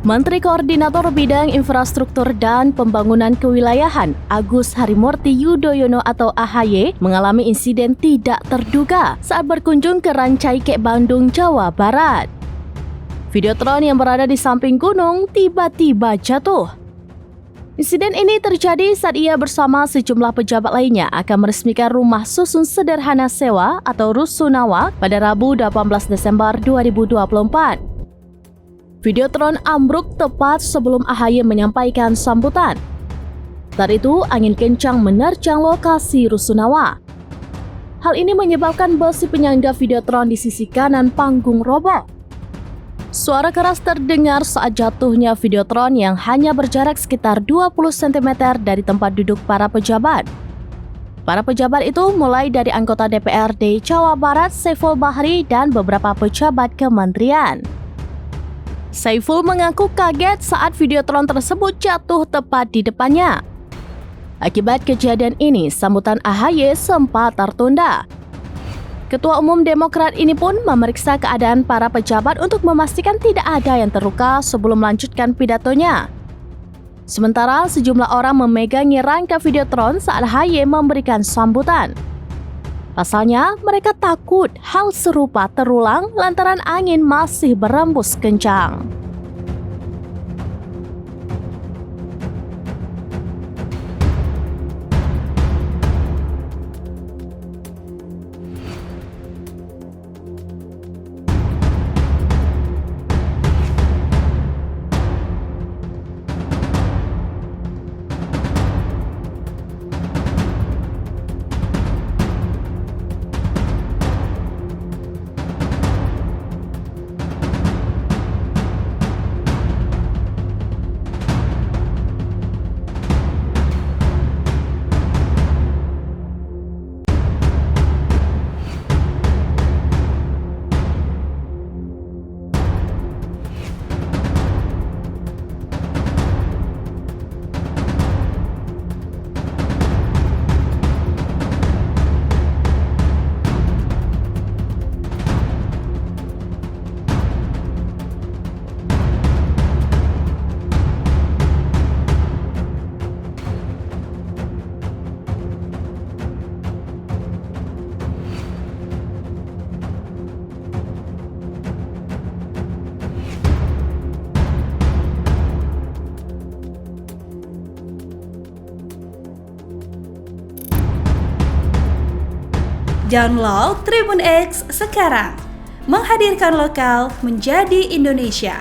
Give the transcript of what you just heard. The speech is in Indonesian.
Menteri Koordinator Bidang Infrastruktur dan Pembangunan Kewilayahan Agus Harimurti Yudhoyono atau AHY mengalami insiden tidak terduga saat berkunjung ke Rancaikek, Bandung, Jawa Barat. Videotron yang berada di samping gunung tiba-tiba jatuh. Insiden ini terjadi saat ia bersama sejumlah pejabat lainnya akan meresmikan rumah susun sederhana sewa atau rusunawa pada Rabu 18 Desember 2024. Videotron ambruk tepat sebelum AHY menyampaikan sambutan. Saat itu, angin kencang menerjang lokasi rusunawa. Hal ini menyebabkan besi penyangga videotron di sisi kanan panggung roboh. Suara keras terdengar saat jatuhnya videotron yang hanya berjarak sekitar 20 cm dari tempat duduk para pejabat. Para pejabat itu mulai dari anggota DPRD Jawa Barat Saiful Bahri dan beberapa pejabat kementerian. Saiful mengaku kaget saat videotron tersebut jatuh tepat di depannya. Akibat kejadian ini, sambutan AHY sempat tertunda. Ketua Umum Demokrat ini pun memeriksa keadaan para pejabat untuk memastikan tidak ada yang terluka sebelum melanjutkan pidatonya. Sementara sejumlah orang memegangi rangka videotron saat AHY memberikan sambutan. Pasalnya, mereka takut hal serupa terulang lantaran angin masih berembus kencang. Download Tribun X sekarang, menghadirkan lokal menjadi Indonesia.